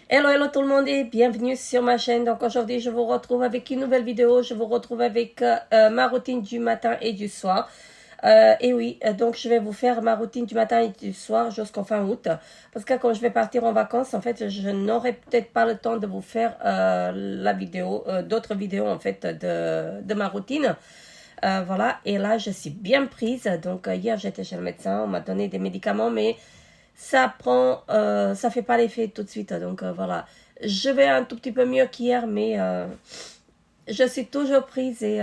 Hello, hello tout le monde et bienvenue sur ma chaîne. Donc aujourd'hui, je vous retrouve avec une nouvelle vidéo. Je vous retrouve avec ma routine du matin et du soir. Et oui, donc je vais vous faire ma routine du matin et du soir jusqu'en fin août. Parce que quand je vais partir en vacances, en fait, je n'aurai peut-être pas le temps de vous faire la vidéo, d'autres vidéos en fait de ma routine. Voilà, et là je suis bien prise. Donc hier j'étais chez le médecin, on m'a donné des médicaments, mais ça fait pas l'effet tout de suite. Donc voilà, je vais un tout petit peu mieux qu'hier, mais je suis toujours prise et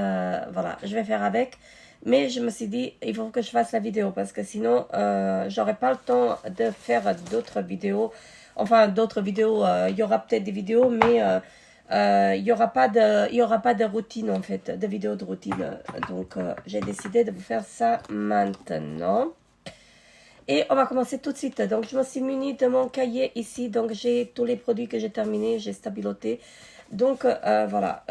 voilà, je vais faire avec. Mais je me suis dit, il faut que je fasse la vidéo parce que sinon, j'aurai pas le temps de faire d'autres vidéos. Enfin, d'autres vidéos, il y aura peut-être des vidéos, mais il y aura pas de routine en fait, de vidéos de routine. Donc, j'ai décidé de vous faire ça maintenant. Et on va commencer tout de suite. Donc, je me suis munie de mon cahier ici. Donc, j'ai tous les produits que j'ai terminés. J'ai stabiloté. Donc, voilà.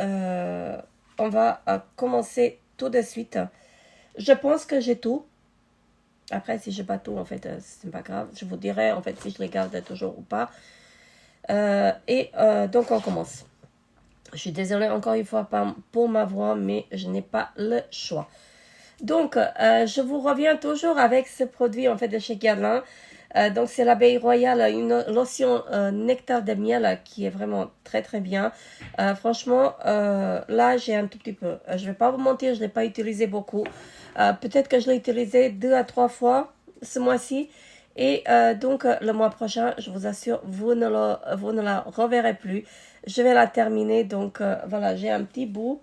On va commencer tout de suite. Je pense que j'ai tout. Après, si je n'ai pas tout, en fait, c'est pas grave. Je vous dirai, en fait, si je les garde toujours ou pas. Donc, on commence. Je suis désolée encore une fois pour ma voix, mais je n'ai pas le choix. Donc, je vous reviens toujours avec ce produit en fait de chez Guerlain. Donc, c'est l'abeille royale, une lotion nectar de miel qui est vraiment très très bien. Franchement, là, j'ai un tout petit peu. Je ne vais pas vous mentir, je ne l'ai pas utilisé beaucoup. Peut-être que je l'ai utilisé 2 à 3 fois ce mois-ci. Et donc, le mois prochain, je vous assure, vous ne la reverrez plus. Je vais la terminer. Donc, voilà, j'ai un petit bout.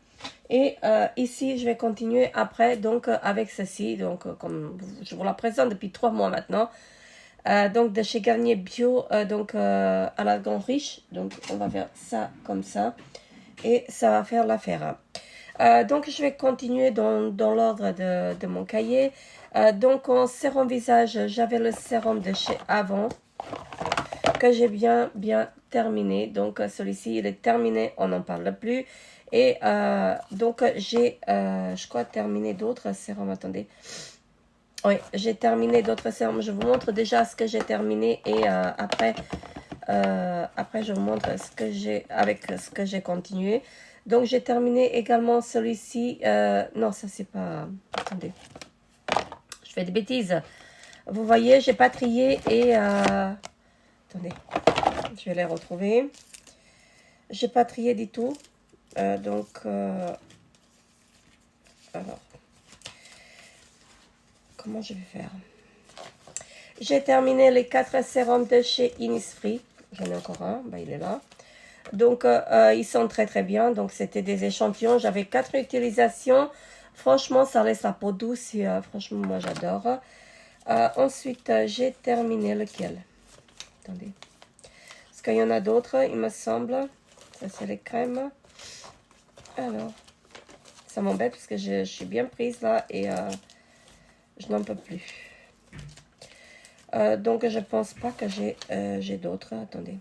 Et ici, je vais continuer après, donc avec ceci, donc comme je vous la présente depuis 3 mois maintenant. Donc de chez Garnier Bio, donc à la Grande Riche. Donc on va faire ça comme ça. Et ça va faire l'affaire. Donc je vais continuer dans l'ordre de mon cahier. Donc en sérum visage, j'avais le sérum de chez Avon que j'ai bien terminé. Donc celui-ci il est terminé, on n'en parle plus. Et donc j'ai je crois terminé d'autres sérums. Attendez, oui, j'ai terminé d'autres sérums. Je vous montre déjà ce que j'ai terminé et après je vous montre ce que j'ai avec ce que j'ai continué. Donc j'ai terminé également celui-ci. Non, ça c'est pas. Attendez, je fais des bêtises. Vous voyez, j'ai pas trié et attendez, je vais les retrouver. J'ai pas trié du tout. Donc alors comment je vais faire? J'ai terminé les 4 sérums de chez Innisfree. J'en ai encore un, bah, il est là. Donc ils sont très très bien. Donc c'était des échantillons. J'avais 4 utilisations. Franchement, ça laisse la peau douce et franchement, moi j'adore. Ensuite, j'ai terminé lequel? Attendez. Parce qu'il y en a d'autres, il me semble. Ça, c'est les crèmes. Alors, ça m'embête parce que je suis bien prise là et je n'en peux plus. Donc, je pense pas que j'ai d'autres. Attendez.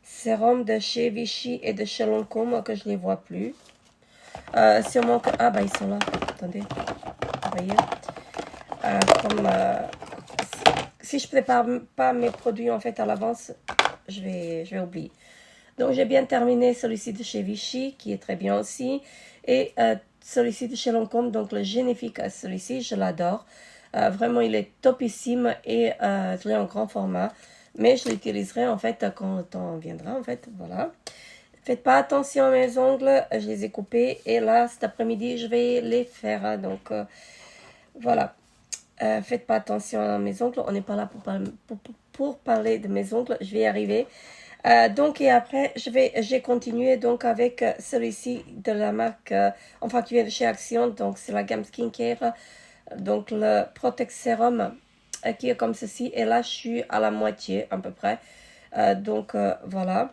Sérum de chez Vichy et de chez Lancôme que je les vois plus. Sûrement que... Ah, bah, ils sont là. Attendez. Vous voyez? Comme... si je prépare pas mes produits en fait à l'avance, je vais oublier. Donc, j'ai bien terminé celui-ci de chez Vichy, qui est très bien aussi. Et celui-ci de chez Lancôme, donc le Génifique, celui-ci, je l'adore. Vraiment, il est topissime et je l'ai en grand format. Mais je l'utiliserai en fait quand le temps viendra, en fait. Voilà. Faites pas attention à mes ongles, je les ai coupés. Et là, cet après-midi, je vais les faire. Donc, voilà. Faites pas attention à mes ongles. On n'est pas là pour parler de mes ongles. Je vais y arriver. Donc, et après, j'ai continué donc avec celui-ci de la marque, enfin, qui vient de chez Action. Donc, c'est la gamme Skincare. Donc, le Protect Serum qui est comme ceci. Et là, je suis à la moitié à peu près. Donc, voilà.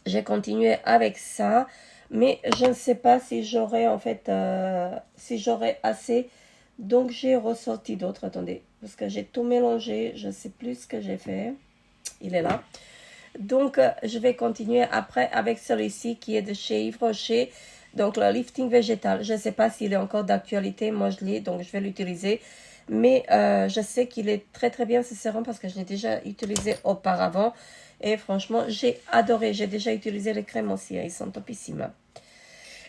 J'ai continué avec ça. Mais je ne sais pas si j'aurai, en fait, si j'aurai assez. Donc, j'ai ressorti d'autres. Attendez, parce que j'ai tout mélangé. Je ne sais plus ce que j'ai fait. Il est là. Donc, je vais continuer après avec celui-ci qui est de chez Yves Rocher. Donc, le lifting végétal. Je ne sais pas s'il est encore d'actualité. Moi, je l'ai, donc je vais l'utiliser. Mais je sais qu'il est très très bien ce sérum parce que je l'ai déjà utilisé auparavant. Et franchement, j'ai adoré. J'ai déjà utilisé les crèmes aussi. Ils sont topissimes.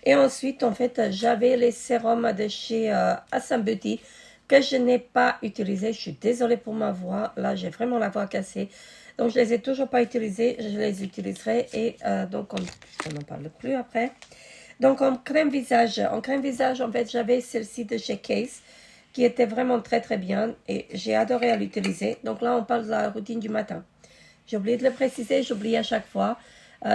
Et ensuite, en fait, j'avais les sérums de chez Assam Beauty que je n'ai pas utilisé. Je suis désolée pour ma voix. Là, j'ai vraiment la voix cassée. Donc, je les ai toujours pas utilisés. Je les utiliserai. Et donc, on n'en parle plus après. Donc, en crème visage, en fait, j'avais celle-ci de chez Case qui était vraiment très, très bien. Et j'ai adoré à l'utiliser. Donc, là, on parle de la routine du matin. J'ai oublié de le préciser. J'oublie à chaque fois.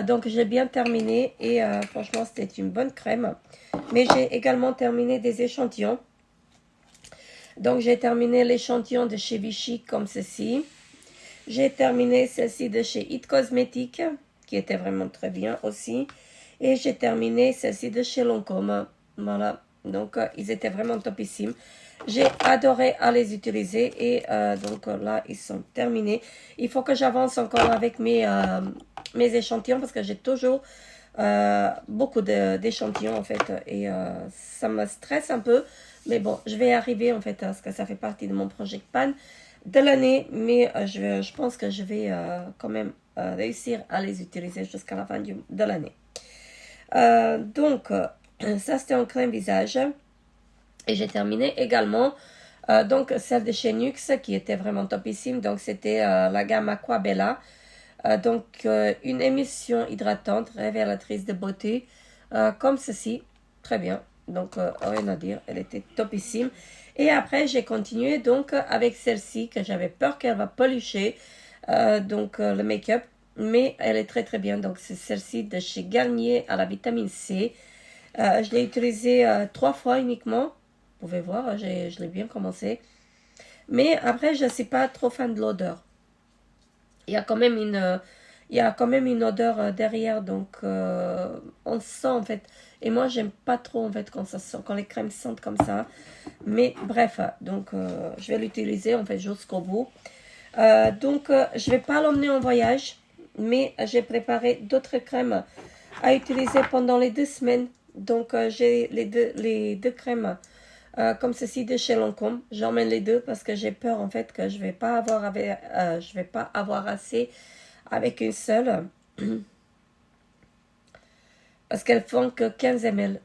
Donc, j'ai bien terminé. Et franchement, c'était une bonne crème. Mais j'ai également terminé des échantillons. Donc, j'ai terminé l'échantillon de chez Vichy comme ceci. J'ai terminé celle-ci de chez It Cosmetics, qui était vraiment très bien aussi. Et j'ai terminé celle-ci de chez Lancôme. Voilà. Donc, ils étaient vraiment topissimes. J'ai adoré à les utiliser. Et donc, là, ils sont terminés. Il faut que j'avance encore avec mes échantillons parce que j'ai toujours beaucoup d'échantillons, en fait. Et ça me stresse un peu. Mais bon, je vais arriver, en fait, parce que ça fait partie de mon projet PAN de l'année. Mais je pense que je vais quand même réussir à les utiliser jusqu'à la fin de l'année. Donc, ça c'était en crème visage. Et j'ai terminé également donc celle de chez NYX qui était vraiment topissime. Donc, c'était la gamme Aquabella. Donc, une émission hydratante, révélatrice de beauté, comme ceci. Très bien. Donc, rien à dire. Elle était topissime. Et après, j'ai continué donc avec celle-ci que j'avais peur qu'elle va policher. Donc, le make-up. Mais elle est très très bien. Donc, c'est celle-ci de chez Garnier à la vitamine C. Je l'ai utilisée 3 fois uniquement. Vous pouvez voir, je l'ai bien commencé. Mais après, je ne suis pas trop fan de l'odeur. Il y a quand même une odeur derrière, donc on sent en fait. Et moi, j'aime pas trop en fait quand les crèmes sentent comme ça. Mais bref, donc je vais l'utiliser en fait jusqu'au bout. Donc, je vais pas l'emmener en voyage, mais j'ai préparé d'autres crèmes à utiliser pendant les 2 semaines. Donc, j'ai les deux crèmes comme ceci de chez Lancôme. J'emmène les deux parce que j'ai peur en fait que je vais pas avoir assez avec une seule. Parce qu'elles font que 15 ml.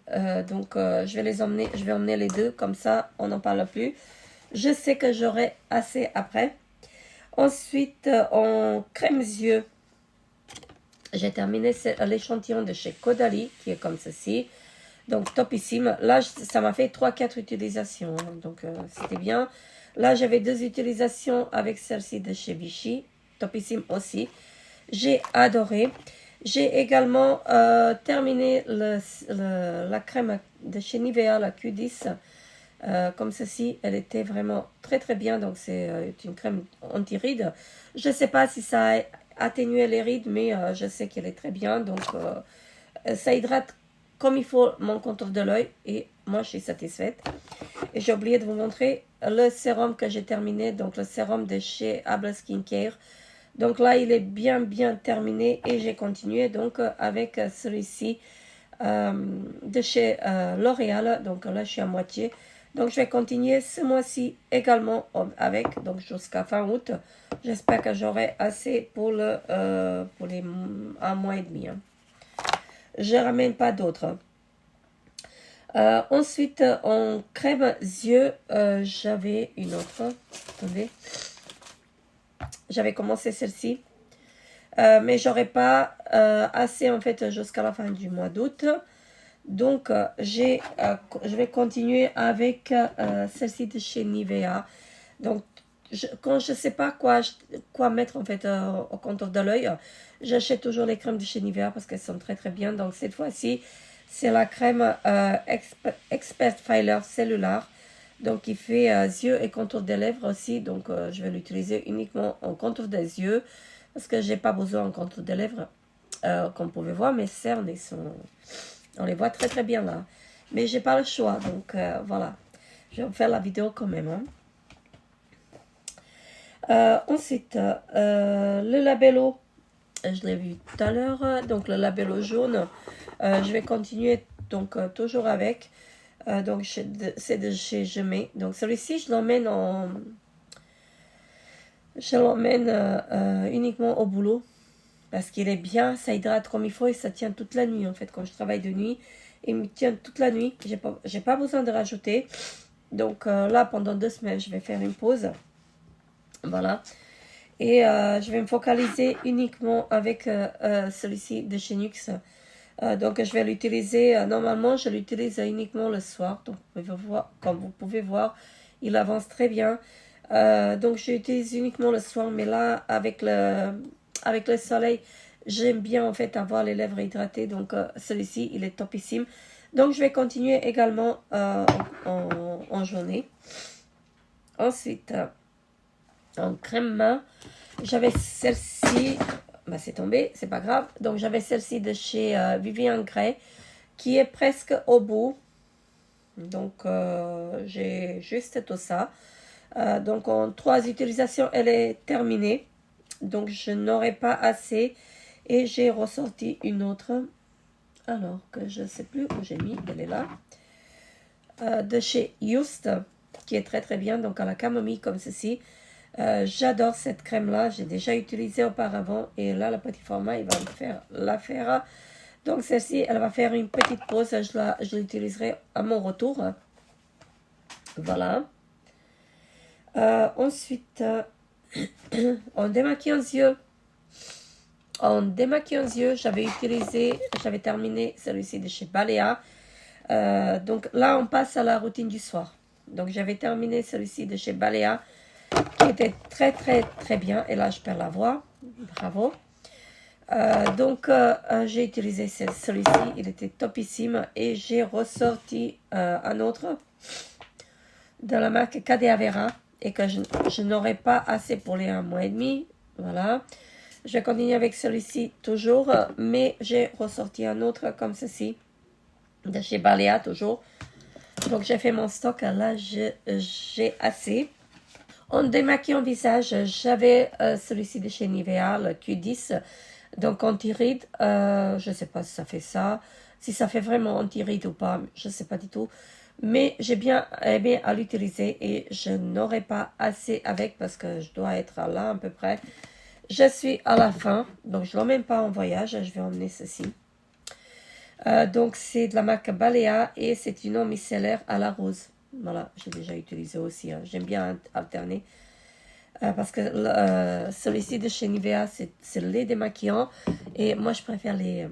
Donc, je vais emmener les deux. Comme ça, on n'en parle plus. Je sais que j'aurai assez après. Ensuite, en crème yeux, j'ai terminé l'échantillon de chez Caudalie, qui est comme ceci. Donc, topissime. Là, ça m'a fait 3-4 utilisations. Hein, donc, c'était bien. Là, j'avais 2 utilisations avec celle-ci de chez Vichy. Topissime aussi. J'ai adoré. J'ai également terminé la crème de chez Nivea, la Q10. Comme ceci, elle était vraiment très très bien. Donc, c'est une crème anti-rides. Je ne sais pas si ça a atténué les rides, mais je sais qu'elle est très bien. Donc, ça hydrate comme il faut mon contour de l'œil et moi je suis satisfaite. Et j'ai oublié de vous montrer le sérum que j'ai terminé, donc le sérum de chez Abla Skincare. Donc là il est bien terminé et j'ai continué donc avec celui-ci de chez L'Oréal. Donc là je suis à moitié. Donc je vais continuer ce mois-ci également avec, donc jusqu'à fin août. J'espère que j'aurai assez pour les 1 mois et demi. Hein. Je ramène pas d'autres. Ensuite, en crème yeux, j'avais une autre. Attendez. J'avais commencé celle-ci. Mais j'aurais pas assez en fait jusqu'à la fin du mois d'août. Donc, je vais continuer avec celle-ci de chez Nivea. Donc, quand je ne sais pas quoi mettre en fait au contour de l'œil, j'achète toujours les crèmes de chez Nivea parce qu'elles sont très très bien. Donc cette fois-ci, c'est la crème Expert Filer Cellular. Donc qui fait yeux et contour des lèvres aussi. Donc je vais l'utiliser uniquement en contour des yeux parce que j'ai pas besoin en contour des lèvres. Comme vous pouvez voir, mes cernes, on les voit très très bien là. Mais j'ai pas le choix. Donc voilà, je vais faire la vidéo quand même. Hein. Ensuite, le labello, je l'ai vu tout à l'heure, donc le labello jaune, je vais continuer donc toujours avec. Donc c'est de chez Gemay. Donc celui-ci, je l'emmène uniquement au boulot. Parce qu'il est bien, ça hydrate comme il faut et ça tient toute la nuit en fait. Quand je travaille de nuit, il me tient toute la nuit. J'ai pas besoin de rajouter. Donc là, pendant 2 semaines, je vais faire une pause. Voilà. Et je vais me focaliser uniquement avec celui-ci de chez Nux. Donc je vais l'utiliser, normalement je l'utilise uniquement le soir. Donc comme vous pouvez voir, il avance très bien. Donc je l'utilise uniquement le soir, mais là avec le soleil, j'aime bien en fait avoir les lèvres hydratées. Donc celui-ci, il est topissime. Donc je vais continuer également en journée. Ensuite, en crème main, j'avais celle-ci, bah c'est tombé, c'est pas grave. Donc j'avais celle-ci de chez Vivian Grey qui est presque au bout. Donc j'ai juste tout ça. Donc en 3 utilisations, elle est terminée. Donc je n'aurai pas assez. Et j'ai ressorti une autre. Alors que je ne sais plus où j'ai mis, elle est là. De chez Just, qui est très très bien. Donc à la camomille comme ceci. J'adore cette crème là, j'ai déjà utilisé auparavant et là le petit format il va me faire l'affaire. Donc celle-ci elle va faire une petite pause, je l'utiliserai à mon retour. Voilà. Ensuite en démaquillant les yeux, j'avais terminé celui-ci de chez Balea. Donc là on passe à la routine du soir. Donc j'avais terminé celui-ci de chez Balea qui était très très très bien. Et là je perds la voix, bravo. Donc j'ai utilisé celui-ci, il était topissime. Et j'ai ressorti un autre de la marque Cadavera et que je n'aurai pas assez pour les 1 mois et demi. Voilà, je vais continuer avec celui-ci toujours, mais j'ai ressorti un autre comme ceci de chez Balea toujours. Donc j'ai fait mon stock, là j'ai assez. En démaquillant visage, j'avais celui-ci de chez Nivea, le Q10, donc anti-ride. Je ne sais pas si ça fait ça, si ça fait vraiment anti-ride ou pas, je ne sais pas du tout. Mais j'ai bien aimé à l'utiliser et je n'aurai pas assez avec parce que je dois être là à peu près. Je suis à la fin, donc je ne l'emmène pas en voyage, je vais emmener ceci. Donc c'est de la marque Balea et c'est une eau micellaire à la rose. Voilà, j'ai déjà utilisé aussi. Hein. J'aime bien alterner. Parce que celui-ci de chez Nivea, c'est le lait démaquillant. Et moi, je préfère les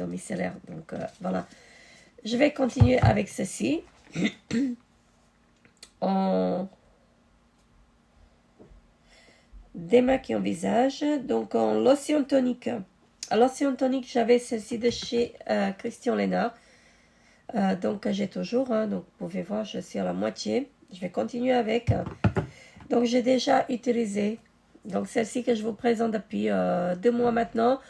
eaux micellaires. Donc, voilà. Je vais continuer avec ceci. En démaquillant visage. Donc, en lotion tonique. À lotion tonique, j'avais celle-ci de chez Christian Lénard. Donc j'ai toujours, hein, donc vous pouvez voir, je suis à la moitié. Je vais continuer avec. Donc j'ai déjà utilisé, donc celle-ci que je vous présente depuis 2 mois maintenant.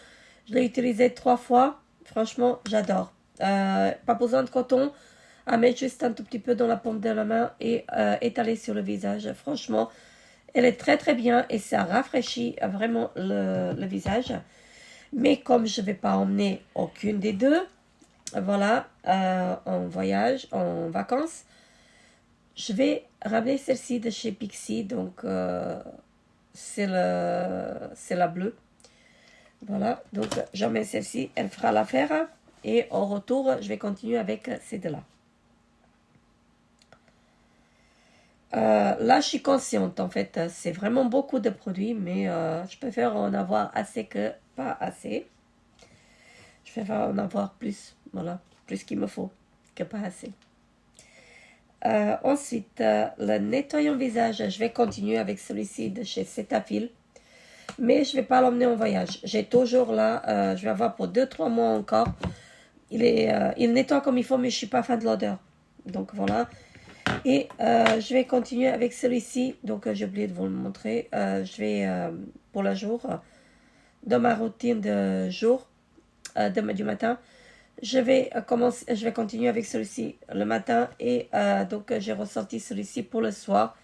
Je l'ai utilisée 3 fois. Franchement, j'adore. Pas besoin de coton, à mettre juste un tout petit peu dans la paume de la main et étaler sur le visage. Franchement, elle est très très bien et ça rafraîchit vraiment le visage. Mais comme je ne vais pas emmener aucune des deux, voilà, en voyage, en vacances, je vais ramener celle-ci de chez Pixi, donc c'est la bleue. Voilà, donc j'emmène celle-ci, elle fera l'affaire et au retour, je vais continuer avec ces deux-là. Là, je suis consciente, en fait, c'est vraiment beaucoup de produits, mais je préfère en avoir assez que pas assez. Je préfère en avoir plus, voilà, plus qu'il me faut que pas assez. Ensuite, le nettoyant visage, je vais continuer avec celui-ci de chez Cetaphil. Mais je ne vais pas l'emmener en voyage. J'ai toujours là, je vais avoir pour 2-3 mois encore. Il nettoie comme il faut, mais je ne suis pas fan de l'odeur. Donc voilà. Et je vais continuer avec celui-ci. Donc j'ai oublié de vous le montrer. Je vais, pour le jour, dans ma routine de jour, du matin, je vais continuer avec celui-ci le matin et donc j'ai ressorti celui-ci pour le soir.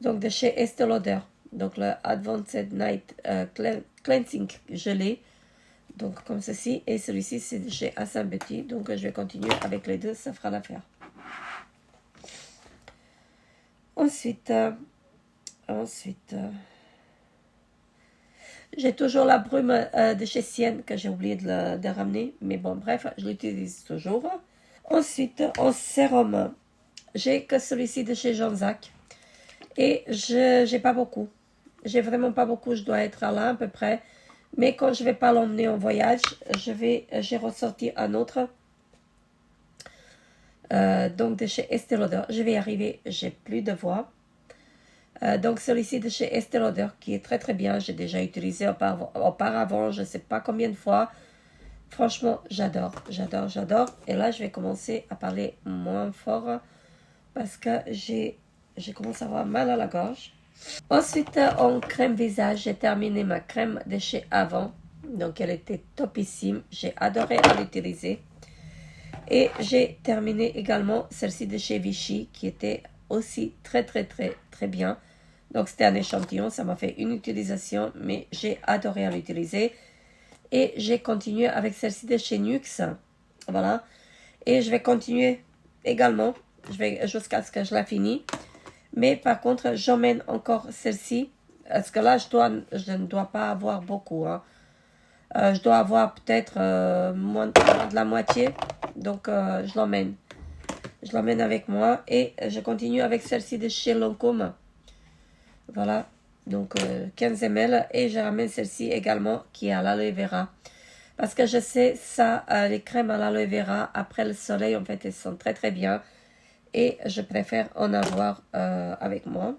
Donc de chez Estée Lauder. Donc le Advanced Night Cleansing gelé. Donc, comme ceci. Et celui-ci, c'est de chez Hassan Beauty. Donc, je vais continuer avec les deux. Ça fera l'affaire. Ensuite, j'ai toujours la brume de chez Sienne que j'ai oublié de ramener. Mais bon, bref, je l'utilise toujours. Ensuite, en sérum, j'ai que celui-ci de chez Jean-Zac. Et je n'ai pas beaucoup. J'ai vraiment pas beaucoup. Je dois être là à peu près. Mais quand je ne vais pas l'emmener en voyage, j'ai ressorti un autre. Donc de chez Estée Lauder. Je vais y arriver. J'ai plus de voix. Donc celui-ci de chez Estée Lauder qui est très très bien. J'ai déjà utilisé auparavant. Je ne sais pas combien de fois. Franchement, j'adore, j'adore, j'adore. Et là, je vais commencer à parler moins fort parce que j'ai commencé à avoir mal à la gorge. Ensuite, en crème visage, j'ai terminé ma crème de chez Avant. Donc, elle était topissime. J'ai adoré à l'utiliser. Et j'ai terminé également celle-ci de chez Vichy qui était aussi très, très, très, très bien. Donc, c'était un échantillon. Ça m'a fait une utilisation, mais j'ai adoré à l'utiliser. Et j'ai continué avec celle-ci de chez Nuxe. Voilà. Et je vais continuer également. Jusqu'à ce que je la finisse. Mais par contre, j'emmène encore celle-ci. Parce que là, je ne dois pas avoir beaucoup. Hein. Je dois avoir peut-être moins de la moitié. Donc, je l'emmène. Je l'emmène avec moi. Et je continue avec celle-ci de chez Lancôme. Voilà. Donc, 15 ml. Et je ramène celle-ci également qui est à l'aloe vera. Parce que je sais, ça, les crèmes à l'aloe vera, après le soleil, en fait, elles sont très, très bien. Et je préfère en avoir avec moi.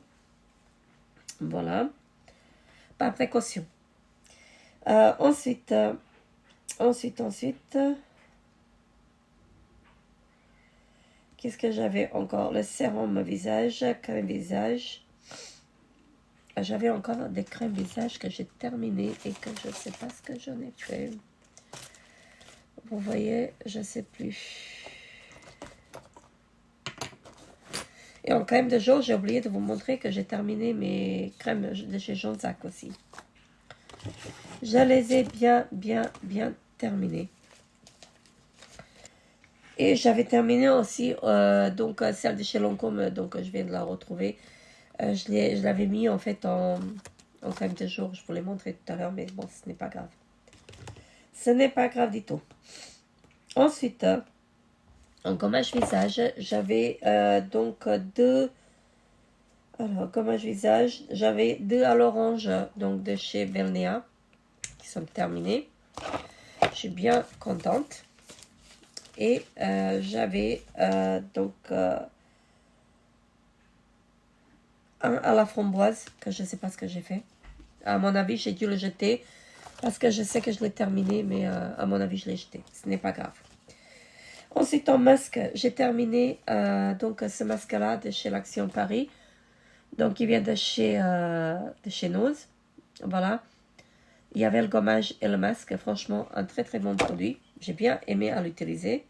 Voilà. Par précaution. Ensuite. Qu'est-ce que j'avais encore? Le sérum visage, crème visage. J'avais encore des crèmes visage que j'ai terminées et que je ne sais pas ce que j'en ai fait. Vous voyez, je ne sais plus. Et en crème de jour, j'ai oublié de vous montrer que j'ai terminé mes crèmes de chez Jean-Zac aussi. Je les ai bien terminées. Et j'avais terminé aussi donc celle de chez Lancôme, donc je viens de la retrouver. Je l'avais mis en fait en crème de jour. Je vous l'ai montré tout à l'heure, mais bon, ce n'est pas grave. Ce n'est pas grave du tout. Ensuite, en gommage visage, j'avais donc deux. Alors, gommage visage, j'avais deux à l'orange, donc de chez Velnéa, qui sont terminés. Je suis bien contente. Et j'avais donc un à la framboise, que je ne sais pas ce que j'ai fait. À mon avis, j'ai dû le jeter, parce que je sais que je l'ai terminé, mais à mon avis, je l'ai jeté. Ce n'est pas grave. Ensuite, en masque, j'ai terminé donc ce masque-là de chez l'Action Paris. Donc, il vient de chez Nose. Voilà. Il y avait le gommage et le masque. Franchement, un très très bon produit. J'ai bien aimé à l'utiliser.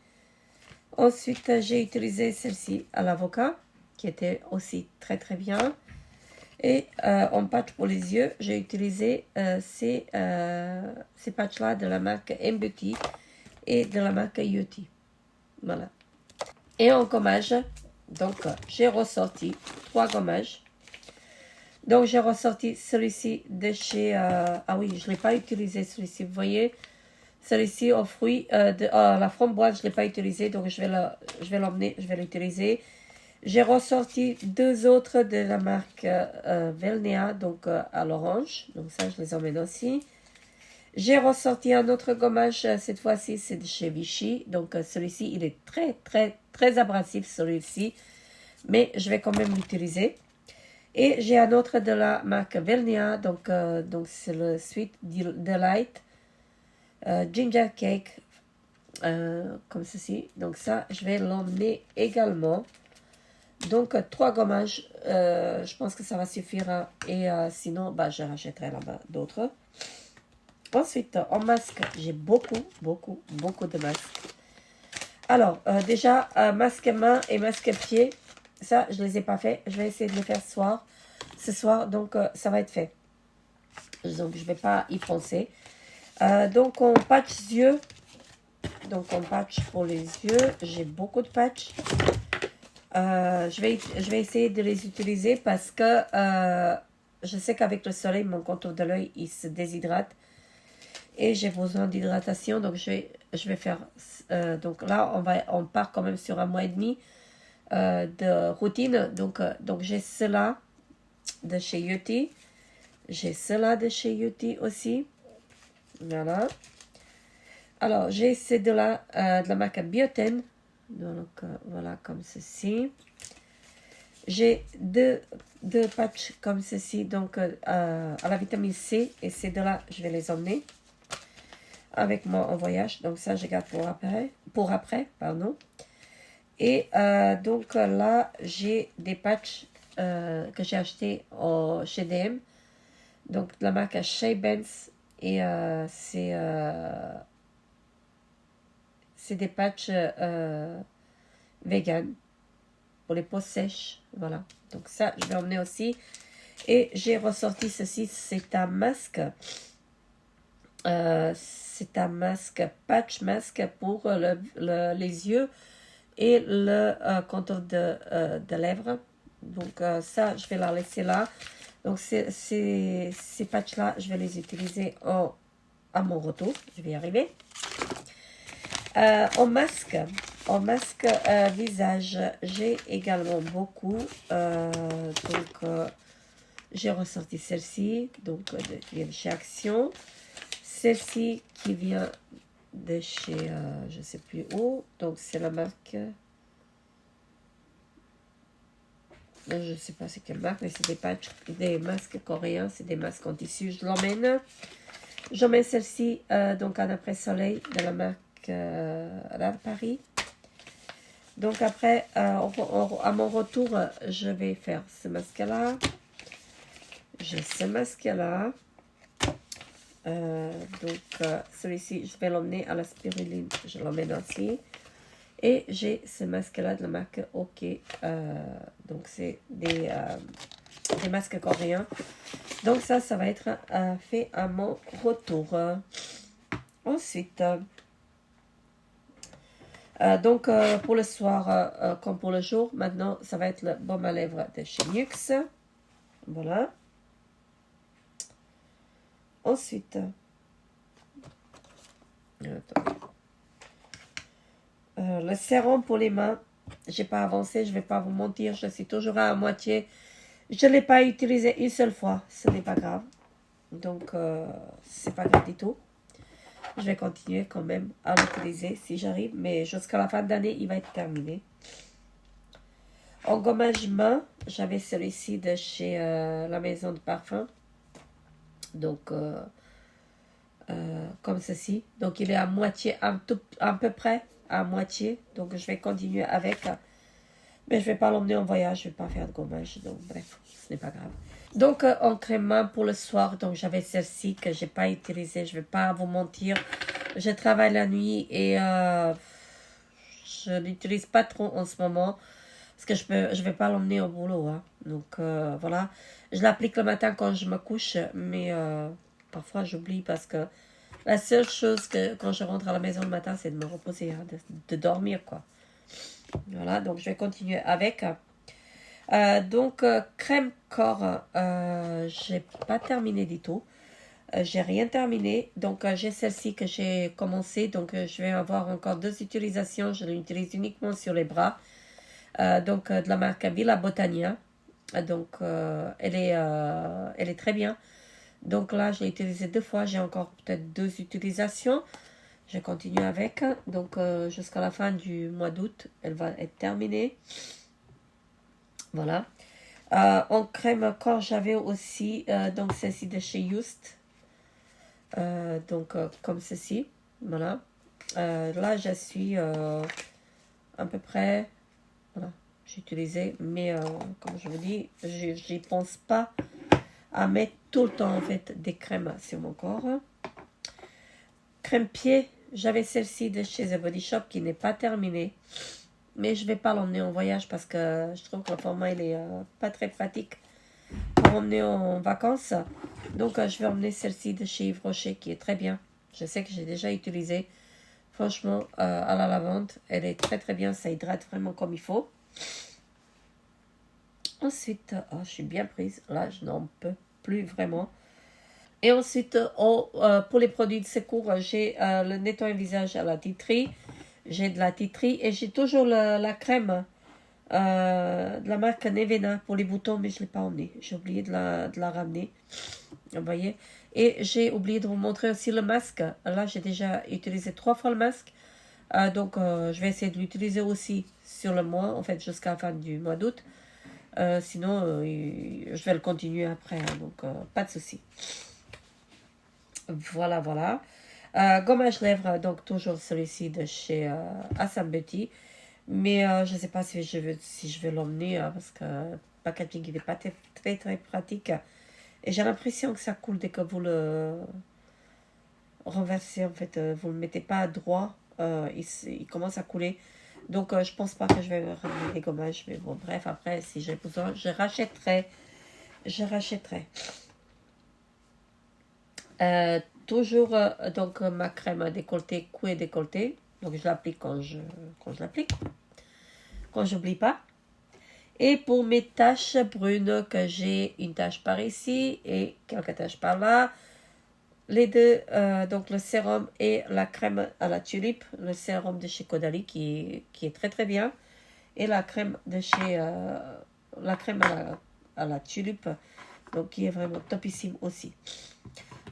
Ensuite, j'ai utilisé celle-ci à l'avocat, qui était aussi très très bien. Et en patch pour les yeux, j'ai utilisé ces patchs-là de la marque M-Beauty et de la marque Yoti. Voilà. Et en gommage, donc j'ai ressorti 3 gommages. Donc j'ai ressorti celui-ci de chez... ah oui, je ne l'ai pas utilisé celui-ci, vous voyez. Celui-ci aux fruits, la framboise, je ne l'ai pas utilisé, donc je vais l'emmener, je vais l'utiliser. J'ai ressorti 2 autres de la marque Velnéa, donc à l'orange. Donc ça, je les emmène aussi. J'ai ressorti un autre gommage, cette fois-ci, c'est de chez Vichy. Donc celui-ci, il est très, très, très abrasif, celui-ci. Mais je vais quand même l'utiliser. Et j'ai un autre de la marque Velnéa, donc c'est le Sweet Delight Ginger Cake, comme ceci. Donc ça, je vais l'emmener également. Donc 3 gommages, je pense que ça va suffire. Et sinon, bah, je rachèterai là-bas d'autres. Ensuite, en masque, j'ai beaucoup de masques. Alors, déjà, masque main et masque pied, ça, je ne les ai pas fait. Je vais essayer de les faire ce soir. Donc, ça va être fait. Donc, je ne vais pas y penser. Donc on patch yeux. Donc on patch pour les yeux. J'ai beaucoup de patchs. Je vais essayer de les utiliser parce que je sais qu'avec le soleil, mon contour de l'œil, il se déshydrate. Et j'ai besoin d'hydratation. Donc je vais faire... donc là, on part quand même sur un mois et demi de routine. Donc j'ai cela de chez Yeti. J'ai cela de chez Yeti aussi. Voilà. Alors, j'ai ces deux-là de la marque Bioten. Donc, voilà, comme ceci. J'ai deux patchs comme ceci, donc à la vitamine C. Et ces deux-là, je vais les emmener avec moi en voyage. Donc, ça, je garde pour après, pardon. Et donc, là, j'ai des patchs que j'ai achetés chez DM. Donc, de la marque Shea Benz. Et c'est des patchs vegan pour les peaux sèches. Voilà. Donc ça, je vais emmener aussi. Et j'ai ressorti ceci. C'est un masque. C'est un masque, patch masque pour les yeux et le contour de lèvres. Donc ça, je vais la laisser là. Donc ces patchs-là, je vais les utiliser à mon retour. Je vais y arriver. En masque visage, j'ai également beaucoup. J'ai ressorti celle-ci, qui vient de chez Action. Celle-ci qui vient de chez, je ne sais plus où. Donc c'est la marque. Je ne sais pas c'est quelle marque, mais c'est des masques coréens, c'est des masques en tissu. Je l'emmène. J'emmène celle-ci, donc un après-soleil de la marque à Paris. Donc après, à mon retour, je vais faire ce masque-là. J'ai ce masque-là. Celui-ci, je vais l'emmener à la spiruline. Je l'emmène aussi. Et j'ai ce masque-là de la marque OK. Donc c'est des masques coréens. Donc ça va être fait à mon retour. Ensuite... pour le soir comme pour le jour, maintenant ça va être le baume à lèvres de chez Nux. Voilà. Ensuite, le sérum pour les mains. J'ai pas avancé, je vais pas vous mentir, je suis toujours à moitié. Je l'ai pas utilisé une seule fois, ce n'est pas grave. Donc c'est pas grave du tout. Je vais continuer quand même à l'utiliser si j'arrive, mais jusqu'à la fin d'année, il va être terminé. En gommage main, j'avais celui-ci de chez la maison de parfum. Donc, comme ceci. Donc, il est à moitié, à peu près à moitié. Donc, je vais continuer avec. Mais je ne vais pas l'emmener en voyage, je ne vais pas faire de gommage. Donc, bref, ce n'est pas grave. Donc, en crème main pour le soir, donc j'avais celle-ci que je n'ai pas utilisée. Je ne vais pas vous mentir. Je travaille la nuit et je ne l'utilise pas trop en ce moment. Parce que je vais pas l'emmener au boulot. Hein. Donc, voilà. Je l'applique le matin quand je me couche. Mais parfois, j'oublie parce que la seule chose que quand je rentre à la maison le matin, c'est de me reposer. Hein, de dormir, quoi. Voilà. Donc, je vais continuer avec. Crème corps. J'ai pas terminé du tout. J'ai rien terminé. Donc, j'ai celle-ci que j'ai commencé. Donc, je vais avoir encore 2 utilisations. Je l'utilise uniquement sur les bras. De la marque Villa Botania. Elle est très bien. Donc là, je l'ai utilisé 2 fois. J'ai encore peut-être 2 utilisations. Je continue avec. Donc, jusqu'à la fin du mois d'août, elle va être terminée. Voilà. En crème corps, j'avais aussi celle-ci de chez Just. Comme ceci. Voilà. Là, je suis à peu près... Voilà, j'ai utilisé, mais comme je vous dis, j'y pense pas à mettre tout le temps en fait des crèmes sur mon corps. Crème pied, j'avais celle-ci de chez The Body Shop qui n'est pas terminée, mais je vais pas l'emmener en voyage parce que je trouve que le format il est pas très pratique pour emmener en vacances. Donc je vais emmener celle-ci de chez Yves Rocher qui est très bien. Je sais que j'ai déjà utilisé. Franchement, à la lavande, elle est très très bien. Ça hydrate vraiment comme il faut. Ensuite, oh, je suis bien prise. Là, je n'en peux plus vraiment. Et ensuite, pour les produits de secours, j'ai le nettoyant visage à la tea tree. J'ai de la tea tree et j'ai toujours la crème de la marque Nevena pour les boutons, mais je ne l'ai pas emmenée. J'ai oublié de la ramener. Vous voyez. Et j'ai oublié de vous montrer aussi le masque. Là, j'ai déjà utilisé 3 fois le masque. Donc, je vais essayer de l'utiliser aussi sur le mois, en fait, jusqu'à la fin du mois d'août. Sinon, je vais le continuer après. Hein, donc, pas de souci. Voilà, voilà. Gommage lèvres, donc toujours celui-ci de chez Assam Beauty. Mais je ne sais pas si je vais l'emmener parce que le packaging il n'est pas très, très très pratique. Et j'ai l'impression que ça coule dès que vous le renversez. En fait, vous ne le mettez pas droit. Il commence à couler. Donc, je pense pas que je vais ramener des gommages. Mais bon, bref, après, si j'ai besoin, je rachèterai. Je rachèterai. Toujours donc ma crème décolletée, cou et décolleté. Donc, je l'applique quand je l'applique. Quand j'oublie pas. Et pour mes taches brunes, que j'ai une tache par ici et quelques taches par là. Les deux, donc le sérum et la crème à la tulipe. Le sérum de chez Caudalie qui est très très bien. Et la crème de chez la crème à la tulipe. Donc qui est vraiment topissime aussi.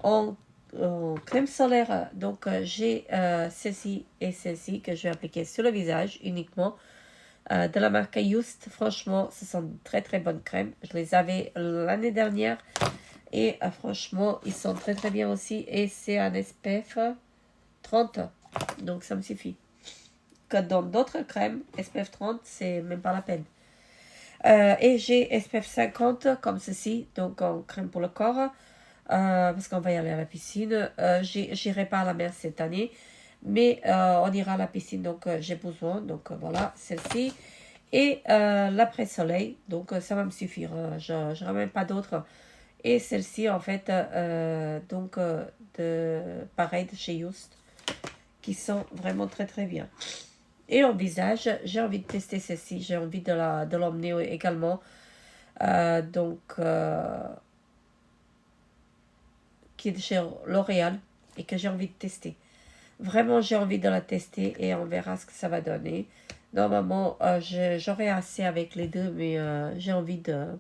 En crème solaire, donc j'ai celle-ci et celle-ci que je vais appliquer sur le visage uniquement. De la marque Just, franchement, ce sont de très très bonnes crèmes. Je les avais l'année dernière et franchement, ils sont très très bien aussi. Et c'est un SPF 30, donc ça me suffit. Que dans d'autres crèmes, SPF 30, c'est même pas la peine. Et j'ai SPF 50 comme ceci, donc en crème pour le corps, parce qu'on va y aller à la piscine. J'irai pas à la mer cette année. Mais on ira à la piscine, donc j'ai besoin. Donc voilà, celle-ci. Et l'après-soleil, donc ça va me suffire. Je ne ramène pas d'autres. Et celle-ci, en fait, donc pareil de chez Just, qui sont vraiment très très bien. Et en visage, j'ai envie de tester celle-ci. J'ai envie de l'emmener également. Donc, qui est de chez L'Oréal et que j'ai envie de tester. Vraiment, j'ai envie de la tester et on verra ce que ça va donner. Normalement, j'aurai assez avec les deux, mais j'ai envie de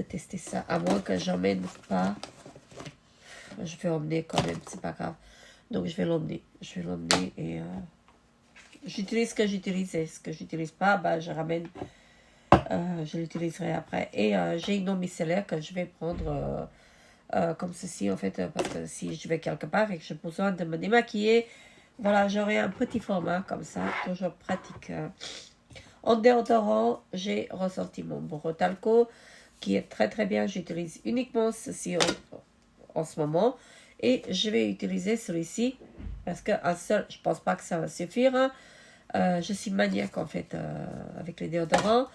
tester ça. À moins que j'emmène pas. Je vais emmener quand même, c'est pas grave. Donc, je vais l'emmener. Et j'utilise ce que j'utilise. Et ce que j'utilise pas, bah, je ramène. Je l'utiliserai après. Et j'ai une eau micellaire que je vais prendre... comme ceci en fait, parce que si je vais quelque part et que j'ai besoin de me démaquiller, voilà, j'aurai un petit format comme ça, toujours pratique. En déodorant, j'ai ressorti mon Borotalco qui est très très bien. J'utilise uniquement ceci en ce moment et je vais utiliser celui-ci parce qu'un seul, je pense pas que ça va suffire. Je suis maniaque en fait avec les déodorants.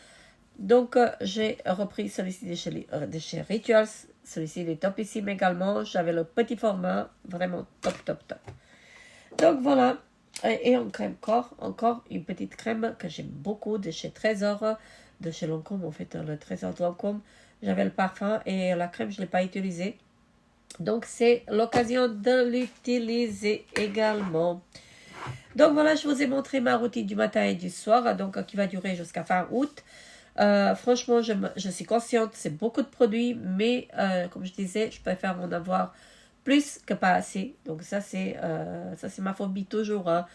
Donc, j'ai repris celui-ci de chez Rituals. Celui-ci, il est topissime également. J'avais le petit format. Vraiment top, top, top. Donc, voilà. Et en crème corps, encore une petite crème que j'aime beaucoup de chez Trésor. De chez Lancôme, en fait, le Trésor de Lancôme. J'avais le parfum et la crème, je ne l'ai pas utilisée. Donc, c'est l'occasion de l'utiliser également. Donc, voilà, je vous ai montré ma routine du matin et du soir. Donc, qui va durer jusqu'à fin août. Franchement, je suis consciente, c'est beaucoup de produits, mais comme je disais, je préfère en avoir plus que pas assez. Donc ça c'est ma phobie toujours, hein,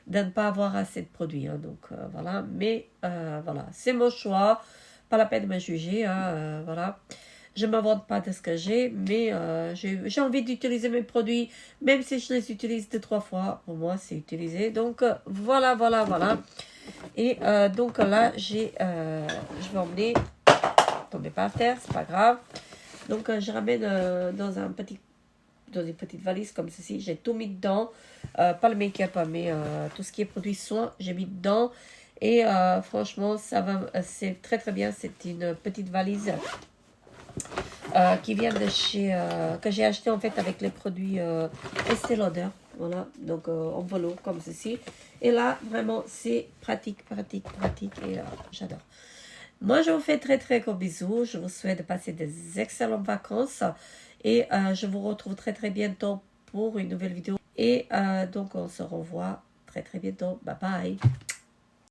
de ne pas avoir assez de produits. Hein. Donc voilà, mais voilà, c'est mon choix, pas la peine de me juger. Hein, voilà. Je ne m'invente pas de ce que j'ai, mais j'ai envie d'utiliser mes produits, même si je les utilise 2-3 fois. Pour moi, c'est utilisé. Donc voilà, voilà, voilà. Et donc là, je vais emmener, tomber par terre, c'est pas grave. Donc je ramène dans une petite valise comme ceci. J'ai tout mis dedans, pas le make-up, mais tout ce qui est produit soin, j'ai mis dedans. Et franchement, ça va, c'est très très bien. C'est une petite valise qui vient de chez... que j'ai acheté en fait avec les produits Estée Lauder. Voilà, donc en velours comme ceci. Et là, vraiment, c'est pratique, pratique, pratique et j'adore. Moi, je vous fais très très gros bisous. Je vous souhaite de passer des excellentes vacances. Et je vous retrouve très très bientôt pour une nouvelle vidéo. Et donc, on se revoit très très bientôt. Bye bye.